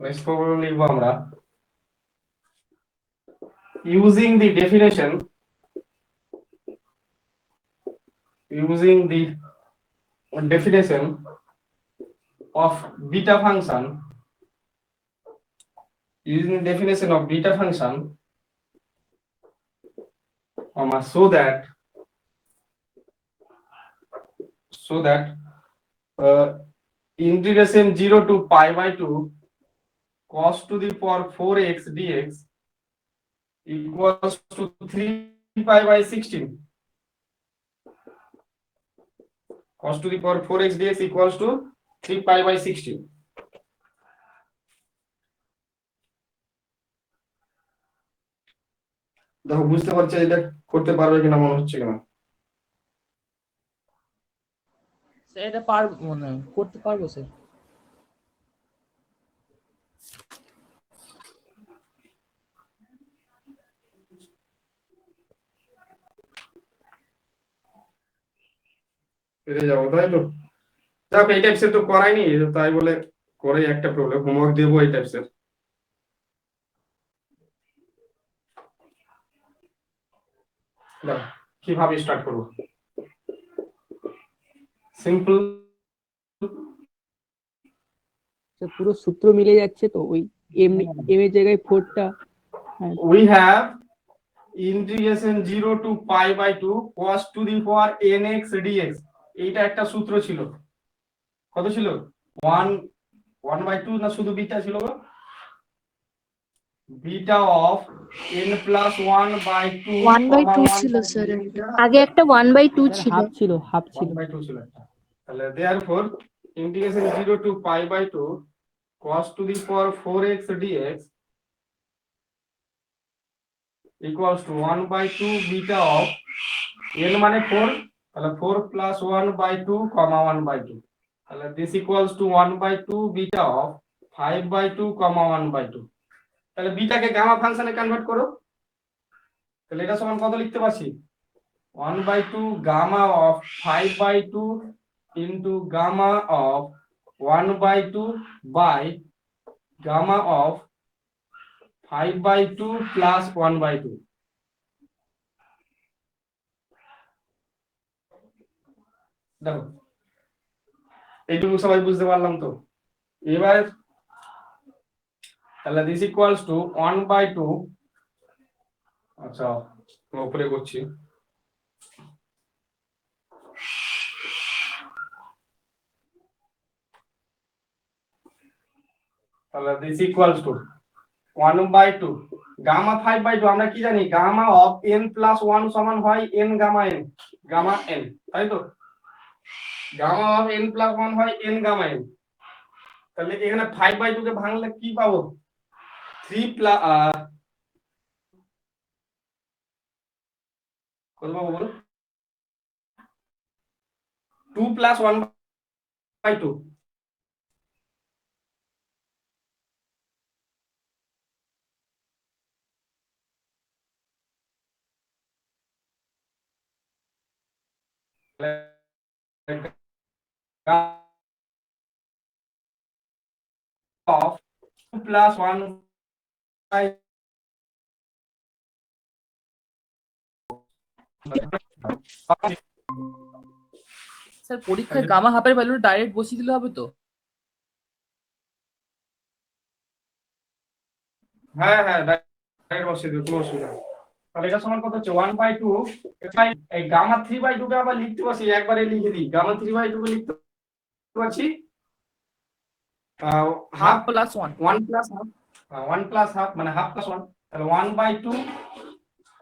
Next problem লিখবো আমরা using the definition of beta function so that integration 0 to pi by 2 cos to the power 4x dx equals to 3 pi by 16. Cos to the power 4x dx equals to 3 pi by 16. দেখো বুঝতে পারছি এটা করতে পারবে কিনা মনে হচ্ছে কিনা স্যার এটা পারবো মনে হয় করতে পারবো স্যার পেরে যাবো তাই তো দেখো এই টাইপসের তো করাইনি তাই বলে করে একটা প্রবলেম হোমওয়ার্ক দেবো এই টাইপসের দেখো কিভাবে স্টার্ট করবো সিম্পল পুরো সূত্র মিলে যাচ্ছে তো ওই এম এর জায়গায় 4টা we have integration 0 to pi by 2 cos to the power nx dx এইটা একটা সূত্র ছিল কত ছিল 1 by 2 না শুধু বিটা ছিল গো beta of n plus 1 by 2 1 by 2 ছিল স্যার আগে একটা 1 by 2 ছিল হাফ ছিল 1 by 2 ছিল একটা তাহলে therefore integration 0 to pi by 2 cos to the power 4x dx equals to 1 by 2 beta of n মানে 4 তাহলে 4 plus 1 by 2 comma 1 by 2 তাহলে this equals to 1 by 2 beta of 5 by 2 comma 1 by 2 তাহলে বিটাকে gamma ফাংশনে convert করো তাহলে এটা সমান কত লিখতে পারছি 1 by 2 gamma of 5 by 2 into gamma of 1 by 2 by gamma of 5 by 2 plus 1 by 2 দেখো এইটুকু সবাই বুঝতে পারলাম তো এবার তাহলে দিস ইকুয়ালস টু 1 by 2 আচ্ছা উপরে করছি তাহলে this equals to 1 by 2 gamma 5 by 2 আমরা কি জানি গামা অফ n plus 1 সমান হয় n গামা n তাই তো গামা অফ n plus 1 হয় n গামা n তাহলে এখানে 5 by 2 কে ভাঙলে কি পাবো 3 প্লাস কত পাবো বলো 2 plus 1 by 2 of 2 plus 1 by sir পরীক্ষায় গামা হাফের ভ্যালু ডাইরেক্ট বসিয়ে দিলে হবে তো হ্যাঁ ডাইরেক্ট বসিয়ে দিও কোনো অসুবিধা নেই তাহলে এটা সমান কত হচ্ছে 1 by 2 এই গামা 3 by 2 কে আবার লিখতে পারছি একবারে লিখে দিই গামা 3 by 2 কে লিখতে পারছি half plus 1 1 plus half 1 plus half মানে half plus 1 তাহলে 1 by 2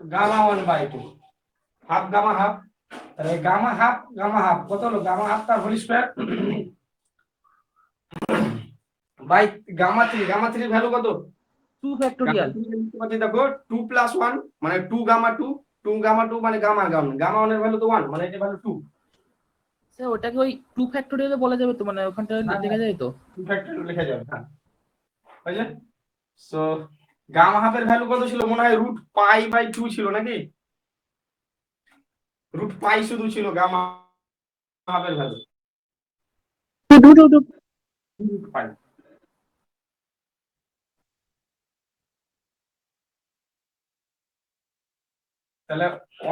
gamma 1 by 2 half gamma half তাহলে গামা হাফ কত হলো গামা হাফ তার whole square by gamma 3 value কত 2 ফ্যাক্টোরিয়াল দেখো 2 plus 1 মানে 2 গামা 2 মানে গামা 1 এর ভ্যালু তো 1 মানে এটা ভ্যালু 2 স্যার ওটাকে ওই 2 ফ্যাক্টোরিয়ালে বলা যাবে তো মানে ওখানটা লেখা যায় তো 2 ফ্যাক্টোরিয়াল লেখা যাবে হ্যাঁ বুঝলে সো গামা হাফের ভ্যালু কত ছিল মনে হয় রুট পাই বাই 2 ছিল নাকি রুট পাই শুধু ছিল গামা হাফের ভ্যালু রুট পাই তাহলে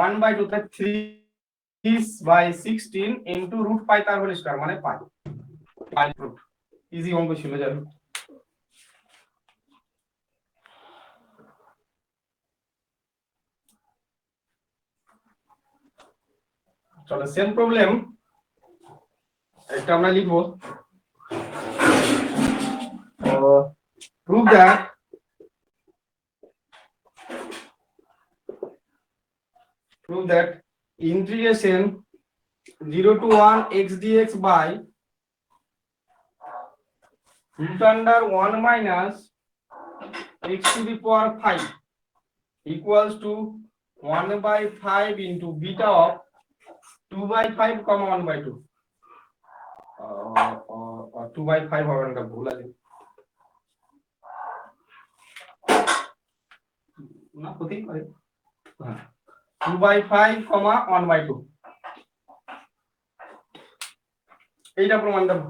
1/2 তাহলে 3/16 ইনটু রুট পাই তার হোল স্কয়ার মানে পাই রুট। ইজি অঙ্ক ছিল যাবে। চলো সেম প্রবলেম একটা আমরা লিখবো। prove that integration 0 to 1 x dx by root under 1 minus x to the power 5 equals to 1/5 into beta of 2/5 comma 1/2 or 2/5 হবে না, ভুল আছে না, হতেই পারে। 2/5 comma 1/2 এইটা প্রমাণ দেব।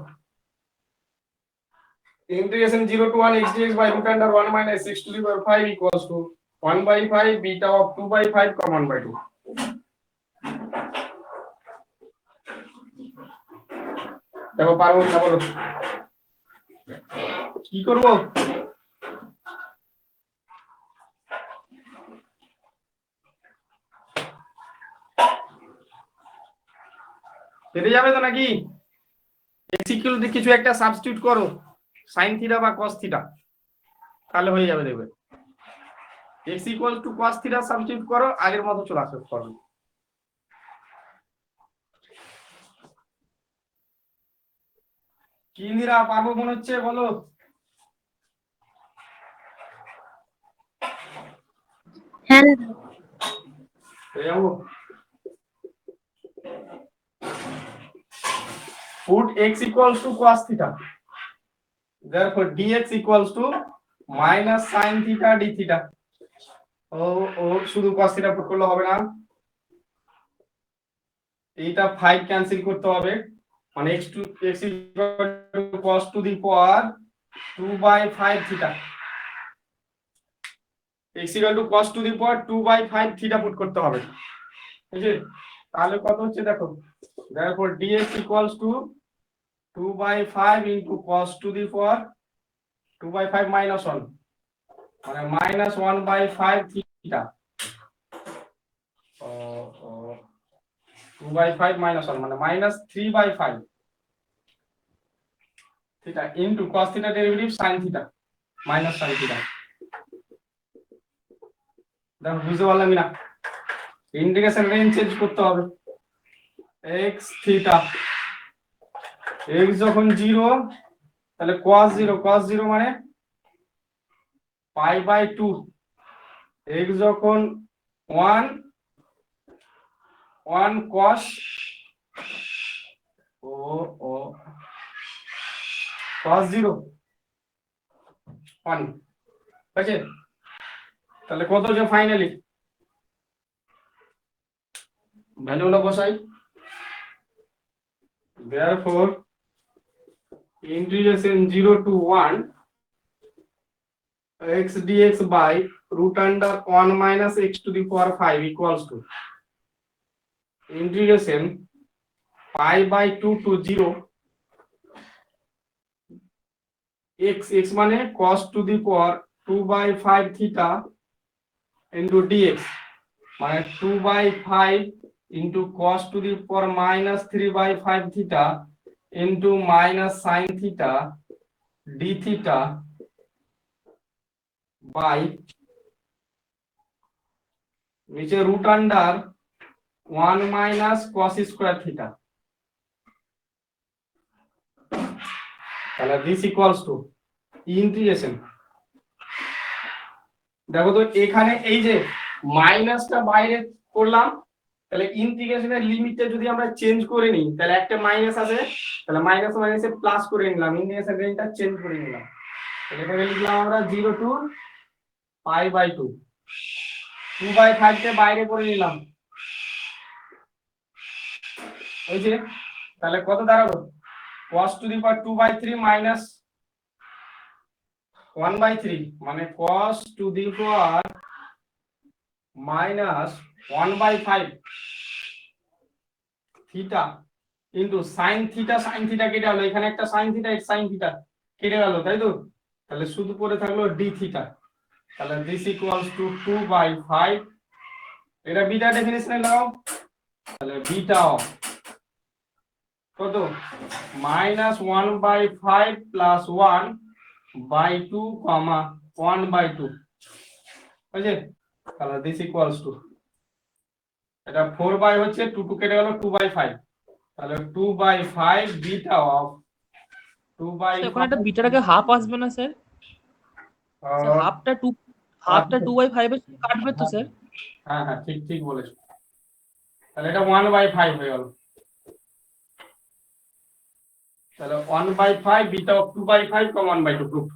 integration 0 to 1 x dx by root under 1 minus x to the power 5 equals to 1/5 beta of 2/5 comma 1/2 দেখো পারবো না, বলো কি করব। পেরে যাবে তো নাকি? x ইকুয়াল টু কিছু একটা সাবস্টিটিউট করো, sin থিটা বা cos থিটা, তাহলে হয়ে যাবে দেখবে। x equal to cos theta substitute করো, আগের মতো চলে আসবে ফর্মুলা। কি নিরা পারবো মনে হচ্ছে, বলো। হ্যাঁ যাবো। Put x equals to cos theta. Therefore, dx equals to minus sin theta d theta. ও শুধু cos theta পুট করলে হবে না, এইটা 5 ক্যান্সেল করতে হবে, মানে x equal to cos to the power 2/5 theta. x equal to cos to the power 2/5 theta put করতে হবে, ঠিক আছে? তাহলে কত হচ্ছে দেখো। Therefore, dx equals to 2/5 into cos to the power 2/5 minus 1 মানে minus 1/5 theta 2/5 minus 1 মানে minus 3/5 theta into cos theta derivative sin theta minus sin theta। দেখো বুঝতে পারলাম না, ইন্টিগ্রেশন রেঞ্জ চেঞ্জ করতে হবে। x theta x যখন 0 তাহলে cos 0 মানে pi/2, x যখন 1 cos cos 0 1, ঠিক আছে? তাহলে কত যে ফাইনালি ভ্যালুগুলো বসাই। Therefore, integration 0 to 1 x dx by root under 1 minus x to the power 5 equals to integration pi/2 to 0 x মানে cos to the power 2/5 theta into dx মানে 2/5 into cos to the power minus 3/5 theta into minus sin theta d theta by নিচে root under 1 minus cos square theta। তাহলে this equals to integration, দেখো তো এখানে এই যে মাইনাসটা বাইরে করলাম, তাহলে ইন্টিগ্রেশনের লিমিটটা যদি আমরা চেঞ্জ করে নিই তাহলে একটা মাইনাস আছে, তাহলে মাইনাস মাইনাসে প্লাস করে নিলাম, ইন্টিগ্রেশন রেঞ্জটা চেঞ্জ করে নিলাম। তাহলে এখানে লিখলাম আমরা 0 to pi/2 2/5 কে বাইরে করে নিলাম, এই যে তাহলে কত দাঁড়ালো cos to the power 2/3 minus 1/3 মানে cos to the power minus 1/5 theta into sine theta কেটে গেল, এখানে একটা সাইন থিটা সাইন থিটা কেটে গেল, তাই তো? তাহলে শুধু পড়ে থাকলো ডি থিটা। তাহলে দিস ইকুয়ালস টু 2/5, এটা বিটা ডেফিনিশনে লাগাও। তাহলে বিটা অফ কত -1/5 প্লাস 1/2 কমা 1/2, বুঝলে? তাহলে দিস ইকুয়ালস টু, এটা 4 হচ্ছে 2 কেটে গেল 2/5, তাহলে 2/5 বিটা অফ ওখানে একটা 2/5 বিটাটাকে হাফ আসবে না স্যার? হাফটা 2/5 এর সাথে কাটবে তো স্যার? হ্যাঁ হ্যাঁ, ঠিক ঠিক বলেছো। তাহলে এটা 1/5 হয়ে গেল। তাহলে 1/5 বিটা অফ 2/5 কম 1/2 প্রুফ।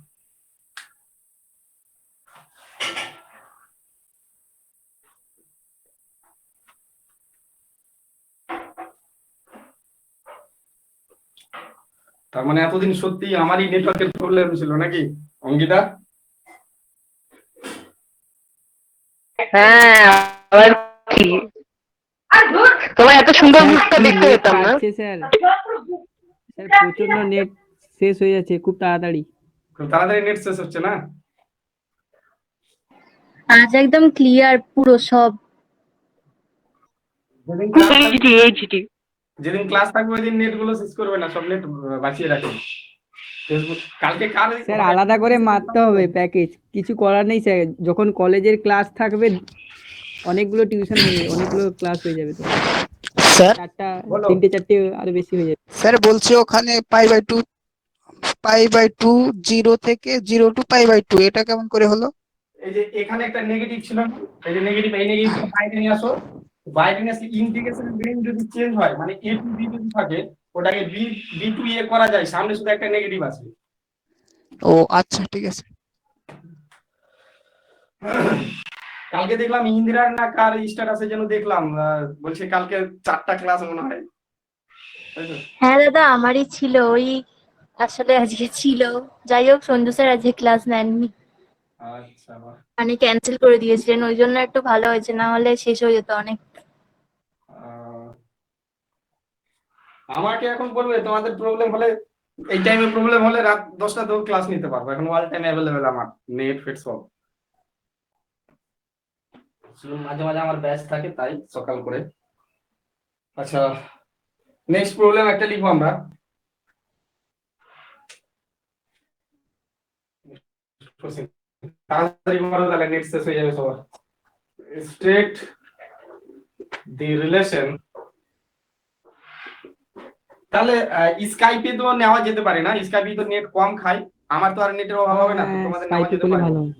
তার মানে এতদিন সত্যি আমারই নেটওয়ার্কের প্রবলেম ছিল নাকি অঙ্কিতা? হ্যাঁ, আবার কি? তোমার এত সুন্দর মুখটা দেখতে নেট পেতাম না। কাটছে স্যার, স্যার প্রচন্ড নেট শেষ হয়ে যাচ্ছে খুব তাড়াতাড়ি। খুব তাড়াতাড়ি নেট শেষ হচ্ছে না? আজ একদম ক্লিয়ার পুরো সব। যেদিন ক্লাস থাকবে এইচডি যেদিন ক্লাস থাকবে ওই দিন নেট গুলো শেষ করবে না, সব নেট বাঁচিয়ে রাখবে। ফেসবুক কালকে কার স্যার আলাদা করে মারতে হবে প্যাকেজ, কিছু করার নেই স্যার। যখন কলেজের ক্লাস থাকবে অনেকগুলো টিউশন হয়ে যাবে, অনেকগুলো ক্লাস হয়ে যাবে, তো স্যার চারটা বলো। 3টে 4টে আরো বেশি হয়ে যাবে। স্যার বলছি ওখানে পাই বাই টু 0 থেকে 0 টু পাই বাই 2 এটা কেমন করে হলো? এই যে এখানে একটা নেগেটিভ ছিল, এই যে নেগেটিভ, এই নেগেটিভ বাইরে নিয়ে আসো। বাইরে নিয়ে আসলে ইন্টিগ্রেশন মিন যদি চেঞ্জ হয়, মানে a টু b যদি থাকে, ওটাকে b টু a করা যায়, সামনে শুধু একটা নেগেটিভ আসবে। ও আচ্ছা, ঠিক আছে। কালকে দেখলাম ইন্দিরার না কার স্ট্যাটাসে যেন দেখলাম, বলছে কালকে 4টা ক্লাস মনে হয়, তাই তো? হ্যাঁ দাদা, আমারই ছিল ওই, আসলে আজকে ছিল। যাই হোক, সঞ্জু স্যার আজকে ক্লাস নেননি, আচ্ছা বাহ। মানে ক্যান্সেল করে দিয়েছিলেন, ওই জন্য একটু ভালো হয়েছে, না হলে শেষ হয়ে যেত অনেক। আমাকে এখন বলবে তোমাদের প্রবলেম হলে, এই টাইমে প্রবলেম হলে রাত 10টাতেও ক্লাস নিতে পারবো, এখন অল টাইম অ্যাভেলেবেল আমার নেট ফিট সব। শুধু মাঝে মাঝে আমার ব্যাচ থাকে, তাই সকাল করে। আচ্ছা, নেক্সট প্রবলেম একটা লিখবো আমরা। তাড়াতাড়ি করো, তাহলে নেট শেষ হয়ে যাবে সবার। স্টেট দি রিলেশন, তাহলে স্কাইপে তো নেওয়া যেতে পারে না, স্কাইপে তো নেট কম খায়, আমার তো আর নেটের অভাব হবে না, তো তোমাদের নেওয়া স্কাইপে যেতে করলে পারে। ভালো হবে।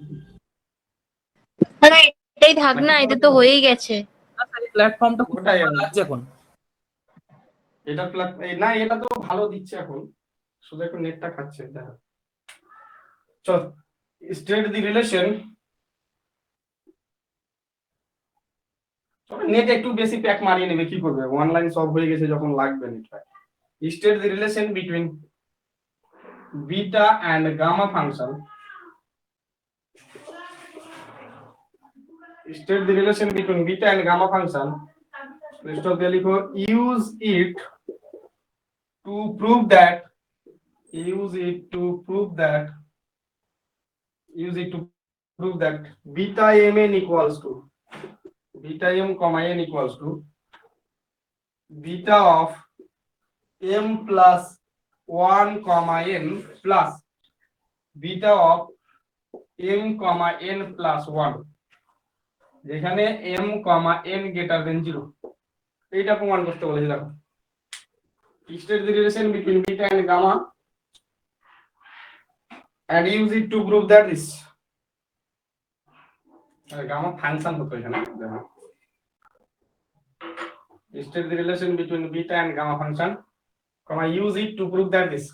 না, এটাই থাক না, এটা তো হয়েই গেছে। না স্যার, এই প্ল্যাটফর্মটা খুব ওটাই ভালো লাগছে এখন। এটা না, এটা তো ভালো দিচ্ছে এখন, শুধু একটু নেটটা খাচ্ছে। দেখো চল, স্টেট দি রিলেশন, নেট একটু বেশি প্যাক মারিয়ে নেবে, কি করবে, অনলাইন সব হয়ে গেছে যখন লাগবে নেটটা। State the relation between beta and gamma function, state the relation between beta and gamma function, stop দিয়ে লিখো use it to prove that, use it to prove that beta mn equals to beta m comma n equals to beta of m plus 1 comma n plus beta of m comma n plus 1, যেখানে m comma n greater than 0, এইটা প্রমাণ করতে বলেছে। দেখো, state the relation between beta and gamma and use it to prove that this gamma function হতো এখানে। State the relation between beta and gamma function, comma use it to prove that this,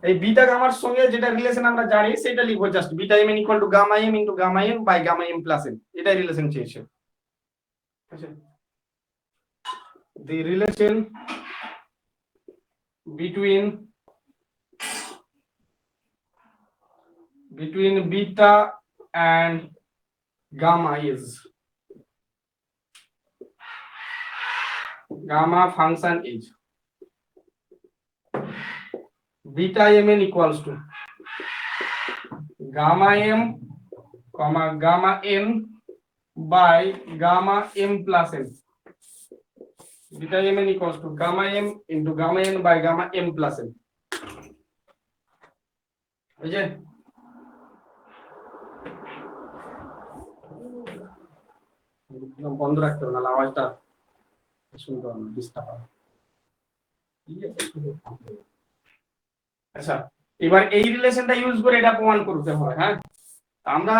এই beta গামার সঙ্গে যেটা relation আমরা জানি সেটা লিখবো, just beta m n equal to gamma m into gamma m by gamma m plus n, এটাই relation চেয়েছে। আচ্ছা, the relation between between beta and gamma is gamma function is beta mn equals to gamma m comma gamma n by gamma m plus n. Beta mn equals to gamma m into gamma n by gamma m plus n. বুঝে বন্ধ রাখতে হবে না, আওয়াজটা শুনতে হবে না, disturb হবে। আচ্ছা, এবার এই রিলেশনটা ইউজ করে এটা প্রমাণ করতে হয়। হ্যাঁ, আমরা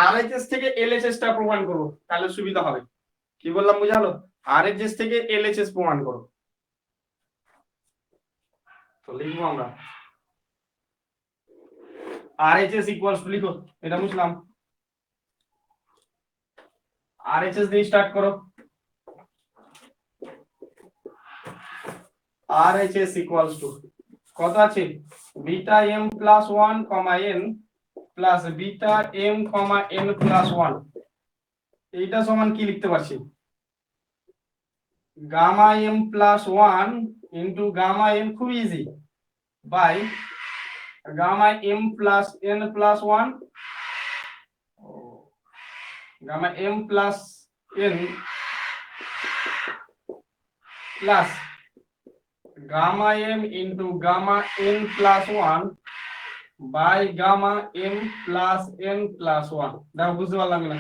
আরএইচএস থেকে এলএইচএস টা প্রমাণ করব, তাহলে সুবিধা হবে। কি বললাম বুঝালো? আরএইচএস থেকে এলএইচএস প্রমাণ করো। তো লিখবো আমরা আরএইচএস ইকুয়ালস টু, লিখো এটা বুঝলাম, আরএইচএস দিয়ে স্টার্ট করো। আরএইচএস ইকুয়ালস টু কত আছে? Beta M plus 1 comma N plus beta M comma N plus 1। এইটা সমান কি লিখতে পারছি? Gamma M plus 1 into gamma M, খুব easy, by gamma M plus N plus 1 gamma M plus N plus gamma M into gamma N plus 1 by gamma M plus N plus 1। দেখো বুঝতে পারলাম না?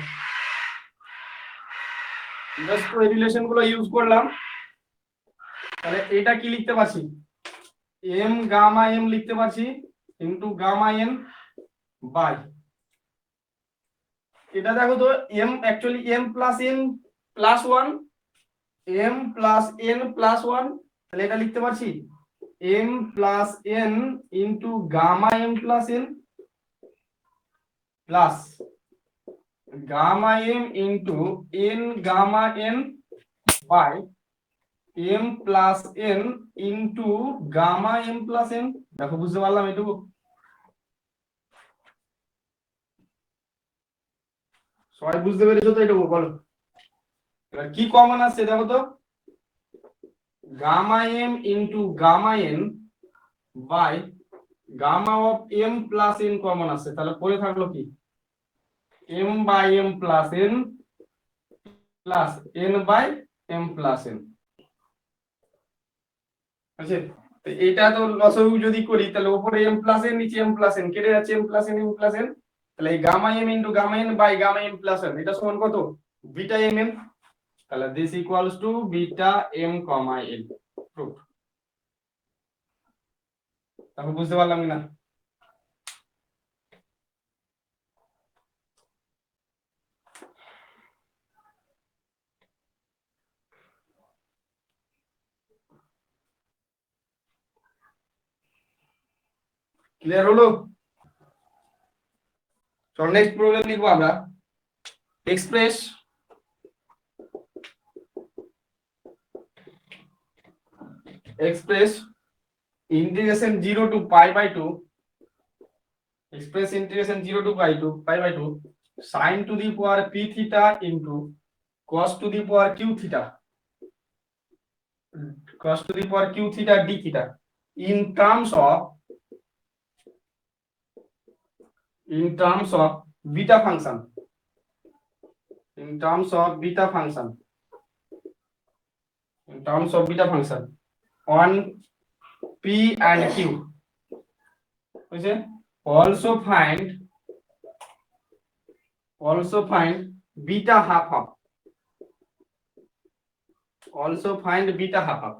জাস্ট ওই relation গুলো use করলাম। তাহলে এটা কি লিখতে পারছি? এম গামা এম লিখতে পারছি ইন্টু গামা এন বাই, এটা দেখো তো M actually M plus N plus 1, M plus N plus 1, তাহলে এটা লিখতে পারছি M plus N into gamma M plus N plus gamma M into N gamma N by M plus N into gamma M plus N. দেখো বুঝতে পারলাম এটুকু? সবাই বুঝতে পেরেছো তো এটুকু? বলো এবার কি কমন আসছে দেখো তো, gamma M into gamma N by gamma of M plus N common আসছে, তাহলে পড়ে থাকলো কি? M by M plus N plus N by M plus N. আচ্ছা, তো এটা তো লসাগু যদি করি তাহলে উপরে এম প্লাস এন, নিচে এম প্লাস এন, কেটে যাচ্ছে M plus N M plus N, তাহলে এই gamma M into gamma N by gamma M plus N এটা সমান কত? Beta M N. তাহলে this equals to beta M comma N. Proof. তাহলে বুঝতে পারলাম না? ক্লিয়ার হলো? চল নেক্সট প্রবলেম লিখবো আমরা। Express integration 0 to pi by 2, express integration 0 to pi by 2 sin to the power p theta into cos to the power q theta d theta in terms of beta function, in terms of beta function on p and q. Okay, also find beta half half, also find beta half half।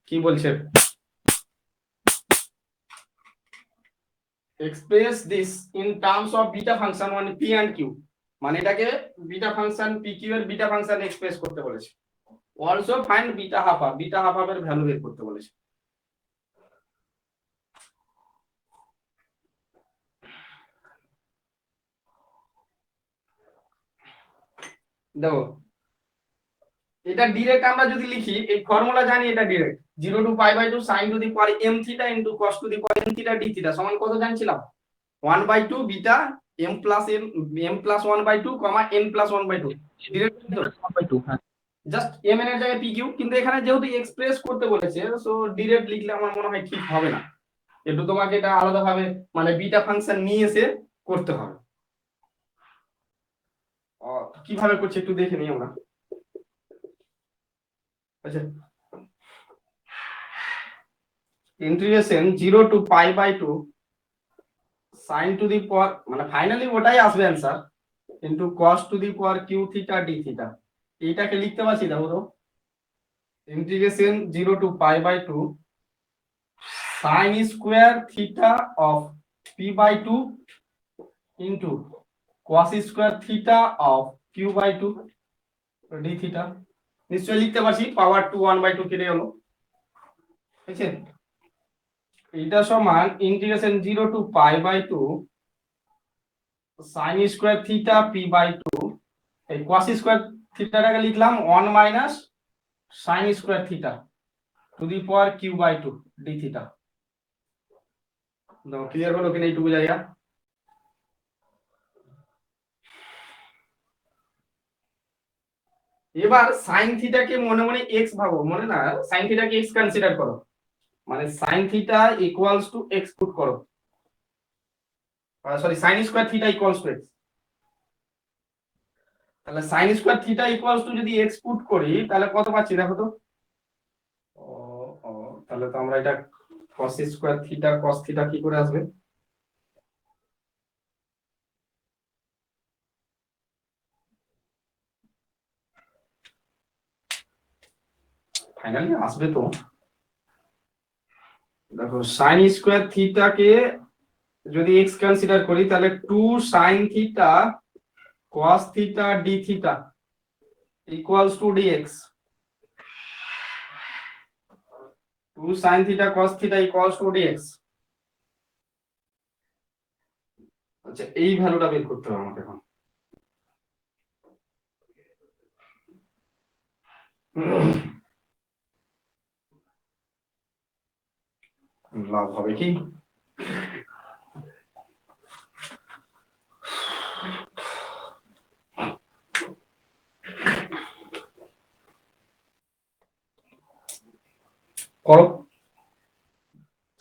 কি বলছে? express this in terms of beta function on p and q, মানে এটাকে beta function pq এর beta function express করতে বলেছে। also find beta half half, beta half half এর value বের করতে বলেছে। দেখো এটা ডিরেক্ট আমরা যদি লিখি, এই ফর্মুলা জানি, এটা direct 0 to pi by 2 sin to the power m theta into cos to the power n theta d theta সমান কত জানছিলাম? 1/2 beta m plus 1/2 n plus 1/2 direct just m এর জায়গায় pq, কিন্তু এখানে যেহেতু এক্সপ্রেস করতে বলেছে, সো ডিরেক্ট লিখলে আমার মনে হয় ঠিক হবে না, একটু তোমাকে এটা আলাদাভাবে মানে বিটা ফাংশন নিয়ে এসে করতে হবে। কিভাবে করছে একটু দেখে নিই আমরা। আচ্ছা, integration 0 to pi by 2 sin to the power, মানে ফাইনালি ওটাই আসবে answer, into cos to the power q theta d theta, এইটাকে লিখতে পারছি দেখো তো, integration 0 to pi by 2 sin square theta of p by 2 into cos square theta of q by 2 d theta, নিশ্চয়ই লিখতে পারছি, পাওয়ার 2 1/2 কেটে গেল, ঠিক আছে। এটা সমান integration 0 to pi by 2 sin square theta p by 2, এই cos স্কয়ার থিটাটাকে লিখলাম 1 minus sin square theta to the power q by 2 d theta. দাও, ক্লিয়ার হলো কিনা এইটুকু জায়গা? এবার sin থিটাকে মনে মনে x ভাবো, মনে না, sin থিটাকে x কনসিডার করো, মানে sin theta equals to x put করো, sorry sin square theta equals to x, তাহলে sin square theta equals to যদি x পুট করি তাহলে কত পাচ্ছি দেখো তো। ও ও তাহলে তো আমরা এটা cos square theta cos theta কি করে আসবে? ফাইনালি আসবে তো, দেখো sin স্কয়ার থিটাকে যদি x কনসিডার করি তাহলে 2 sin theta cos theta d theta equals two dx, 2 sin theta cos theta equals two dx। আচ্ছা, এই ভ্যালুটা বের করতে হবে আমাকে এখন। লাভ হবে কি? করো,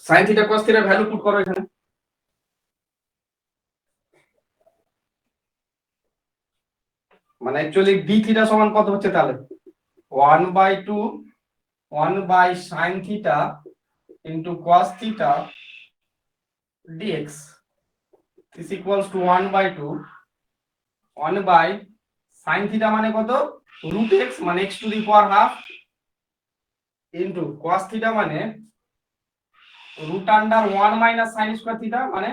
sin থিটা cos থিটার ভ্যালু পুট করো এখানে, মানে অ্যাকচুয়ালি d থিটা সমান কত হচ্ছে তাহলে 1/2 1 by sin theta into cos theta dx is equals to 1/2 1 by sin theta মানে কত রুট x, মানে x to the power half, into cos theta মানে root under 1 minus sin square theta, মানে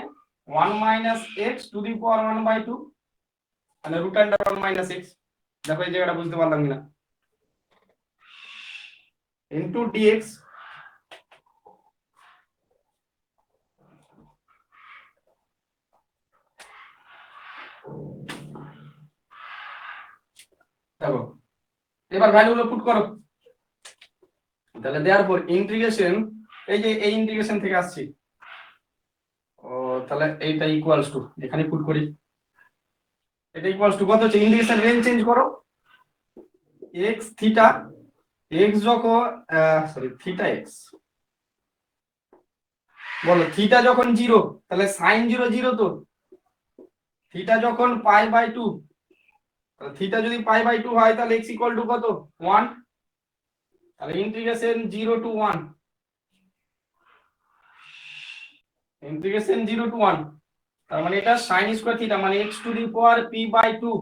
1 minus x to the power 1/2, মানে root under 1 minus x। দেখো এই জায়গাটা বুঝতে পারলাম কিনা, ইনটু dx দেখো, এবার ভ্যালুগুলো পুট করো, তাহলে দেওয়ার পর ইন্টিগ্রেশন, এই যে এই ইন্টিগ্রেশন থেকে আসছি, ও তাহলে এইটা ইকুয়ালস টু, এখানে পুট করি, এটা ইকুয়ালস টু কত হচ্ছে, ইন্টিগ্রেশন রেঞ্জ চেঞ্জ করো, x থিটা x যখন সরি থিটা x, বলো থিটা যখন 0 তাহলে sin 0 0 তো, থিটা যখন পাই বাই 2, তাহলে থিটা যদি পাই বাই 2 হয় তাহলে x ইকুয়াল টু কত 1, তাহলে ইন্টিগ্রেশন 0 টু 1, ইন্টিগ্রেশন 0 টু 1, তার মানে এটা sin স্কয়ার থিটা মানে x to the power p by 2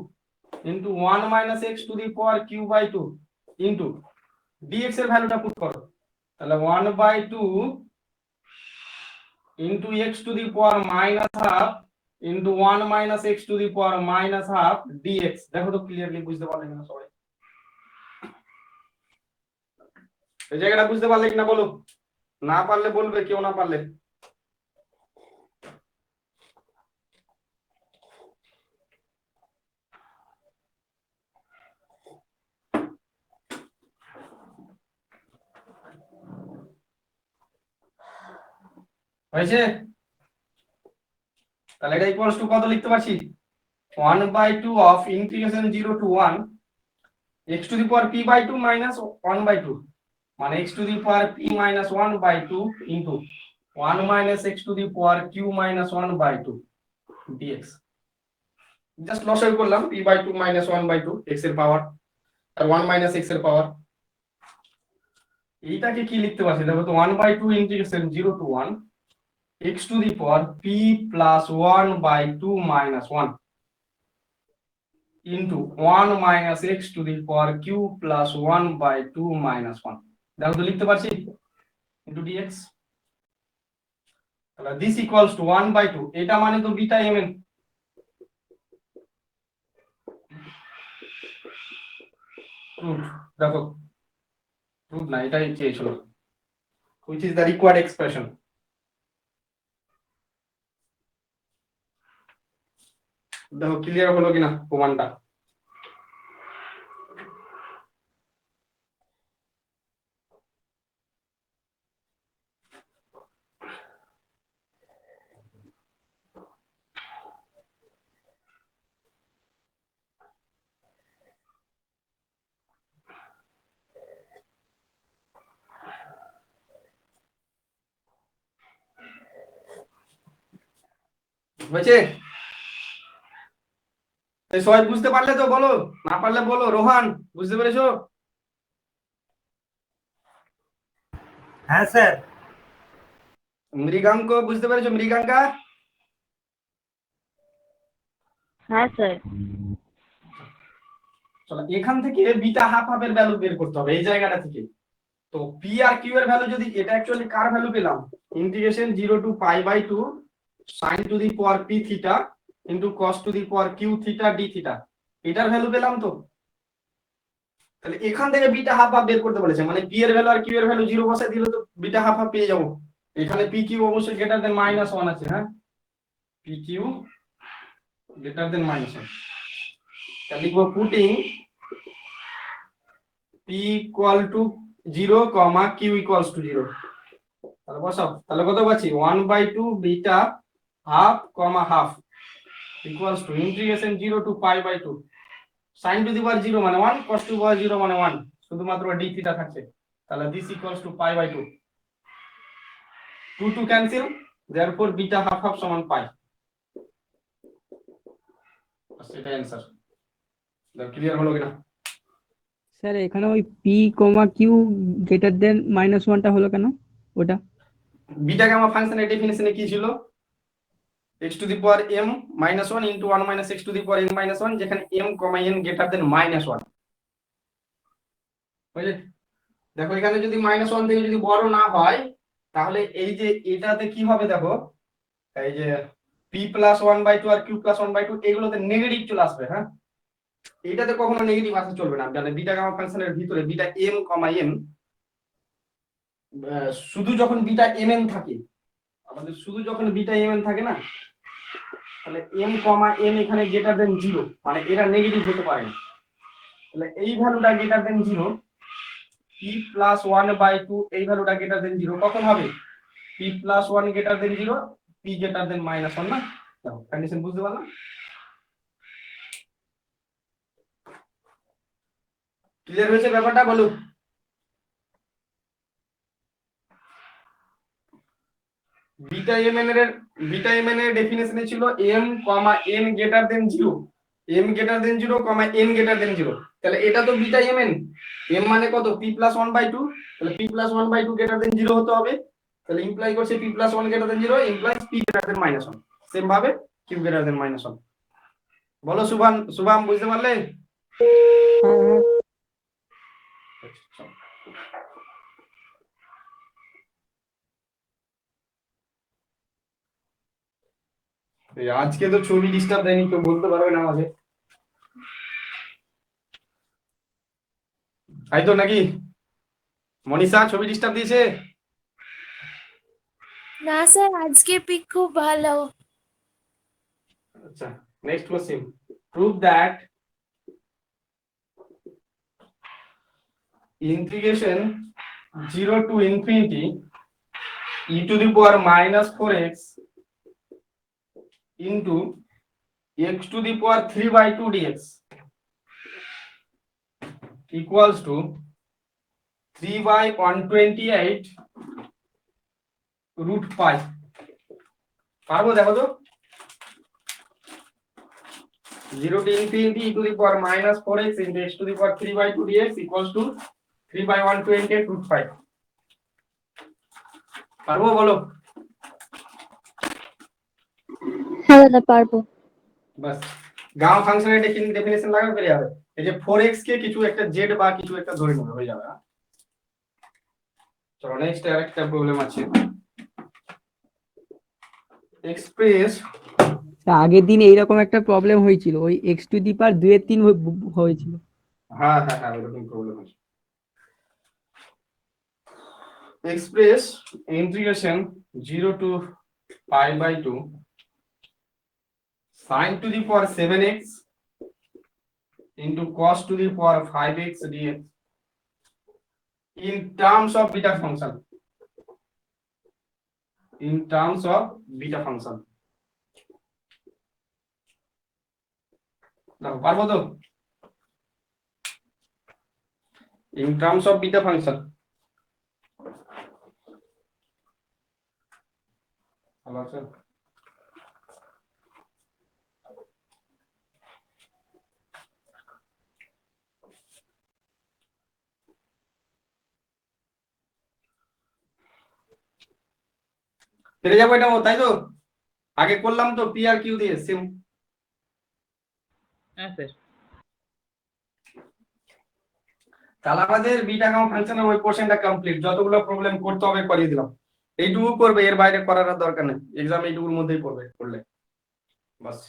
into 1 minus x to the power q by 2 into dx এর ভ্যালুটা পুট করো, তাহলে 1/2 into x to the power minus half into 1 minus x to the power minus half dx। দেখো তো clearly বুঝতে পারলে কিনা সবাই, এই জায়গাটা বুঝতে পারলে কিনা বলো, না পারলে বলবে, কেউ না পারলে। হয়েছে? তাহলে এটা ইকুয়ালস টু কত লিখতে পারছি? 1/2 of integration 0 to 1 x to the power p by 2 minus 1/2, মানে x to the power p minus 1/2 into 1 minus x to the power q minus 1/2 dx। Just লসাগু করলাম p বাই 2 মাইনাস 1/2 x এর পাওয়ার আর 1 minus x এর পাওয়ার। এইটাকে কি লিখতে পারছি দেখো তো, 1/2 integration 0 to 1 x to the power p plus 1/2 minus 1 into 1 minus x to the power q plus 1/2 minus 1, দেখো তো লিখতে পারছি into dx। তাহলে this equals to 1/2, এটা মানে তো বিটা mn। দেখো প্রুফ না, এটাই চেয়েছিল, which is the required expression। দেখো ক্লিয়ার হলো কিনা প্রমাণটা? বুঝছে? সবাই বুঝতে পারলে তো বলো, না পারলে বলো। রোহান বুঝতে পেরেছো? হ্যাঁ স্যার। মৃগাঙ্ক বুঝতে পেরেছো? মৃগাঙ্কা? হ্যাঁ স্যার। চলো এখান থেকে বিটা হাফ হাফের ভ্যালু বের করতে হবে এই জায়গাটা থেকে। তো পি আর কিউ এর ভ্যালু যদি, এটা অ্যাকচুয়ালি কার ভ্যালু পেলাম? Integration 0 to pi by 2 sin to the power P theta into cos to the power Q theta D theta, এটার ভ্যালু পেলাম তো। তাহলে এখান থেকে বিটা হাফ হাফ বের করতে বলেছে, মানে পি এর ভ্যালু আর কিউ এর ভ্যালু 0 বসায় দিলে তো বিটা হাফ হাফ পেয়ে যাবো। এখানে পি কিউ অবশ্যই গ্রেটার দেন -1 আছে, হ্যাঁ পি কিউ গ্রেটার দেন -1। তাহলে লিখবো putting p equal to 0, q equals to 0। তাহলে বসাও, তাহলে কত পাচ্ছি? 1/2 beta half half equals to integration 0 to pi by 2 sin to the power 0 মানে 1, cos টু দি পাওয়ার 0 মানে 1, শুধুমাত্র d থিটা থাকছে। তাহলে this equals to pi by 2, 2 cancel, therefore beta half half সমান পাই। সেটা অ্যানসার। ক্লিয়ার হলো কিনা? Sir এখানে ওই পি কমা কিউ গ্রেটার দেন -1টা হলো কেন ওটা? বিটা গামা ফাংশনের ডেফিনিশনে কি ছিল? x to the power m minus 1 into 1 minus x to the power n minus 1, যেখানে m কমা n গ্রেটার দেন -1। বুঝলে? দেখো এখানে যদি -1 থেকে যদি বড় না হয়, তাহলে এই যে এটাতে কি হবে দেখো, এই যে p প্লাস 1/2 আর q প্লাস 1/2 এগুলোতে নেগেটিভ চলে আসবে। হ্যাঁ, এটাতে কখনো নেগেটিভ আসা চলবে না। মানে বিটা গামা ফাংশনের ভিতরে বিটা m কমা n, শুধু যখন বিটা mn থাকে, আমাদের শুধু যখন বিটা mn থাকে না, তাহলে m কমা n এখানে গ্রেটার দেন 0, মানে এরা নেগেটিভ হতে পারে না। তাহলে এই ভ্যালুটা গ্রেটার দেন 0, p প্লাস 1/2 এই ভ্যালুটা গ্রেটার দেন 0 কখন হবে? p plus 1 greater than 0, p greater than -1 না? দেখো কন্ডিশন বুঝতে পারলাম? ক্লিয়ার হয়েছে ব্যাপারটা? বলো। বিটা mn এর ডেফিনিশনে ছিল m, n greater than 0, m greater than 0, n greater than 0। তাহলে এটা তো বিটা mn, m মানে কত? p প্লাস 1/2, তাহলে p প্লাস 1/2 গ্রেটার দেন 0 হতে হবে। তাহলে ইমপ্লাই করছে p plus 1 greater than 0 implies p greater than -1। Same ভাবে q গ্রেটার দেন -1। বলো শুভাম বুঝতে পারলে? আজকে তো ছবি ডিস্টার্ব দেয়নি, তো বলতে পারবে না আমাকে, তাই তো নাকি? মনীষা ছবি ডিস্টার্ব দিয়েছে? না স্যার, আজকে পিক খুব ভালো। আচ্ছা, next question. Prove that integration 0 to infinity e to the power minus 4x into x to the power 3 by 2 dx equals to 3 by 128 root pi. পারবো দেখো তো 0 to infinity e to the power minus 4x into x to the power 3 by 2 dx equals to 3 by 128 root pi. পারবো বলো? হ্যাঁ দাদা পারবো। বাস gamma ফাংশনের definition লাগানো পেরে যাবে। এই যে 4x কে কিছু একটা z বা কিছু একটা ধরে নেবে হয়ে যাবে। চলো নেক্সট আরেকটা প্রবলেম আছে। এক্সপ্রেস আগের দিন এইরকম একটা প্রবলেম হয়েছিল, ওই এক্স টু দি পাওয়ার 2/3 হয়েছিল। হ্যাঁ হ্যাঁ হ্যাঁ এরকম প্রবলেম আছে। Express integration 0 to pi by 2 sin to the power 7x into cos to the power 5x dx in terms of beta function. In terms of beta function. দেখো পারবো তো? In terms of beta function. ভালো আছে? পেরে যাবো এটা, তাই তো? আগে করলাম তো পি আর কিউ দিয়ে সেম। হ্যাঁ স্যার। তাহলে আমাদের বিটা গামা ফাংশনের ওই পোর্শনটা কমপ্লিট। যতগুলো প্রবলেম করতে হবে করিয়ে দিলাম। এইটুকু করবে, এর বাইরে করার আর দরকার নেই। এক্সাম এইটুকুর মধ্যেই পড়বে করলে বাস।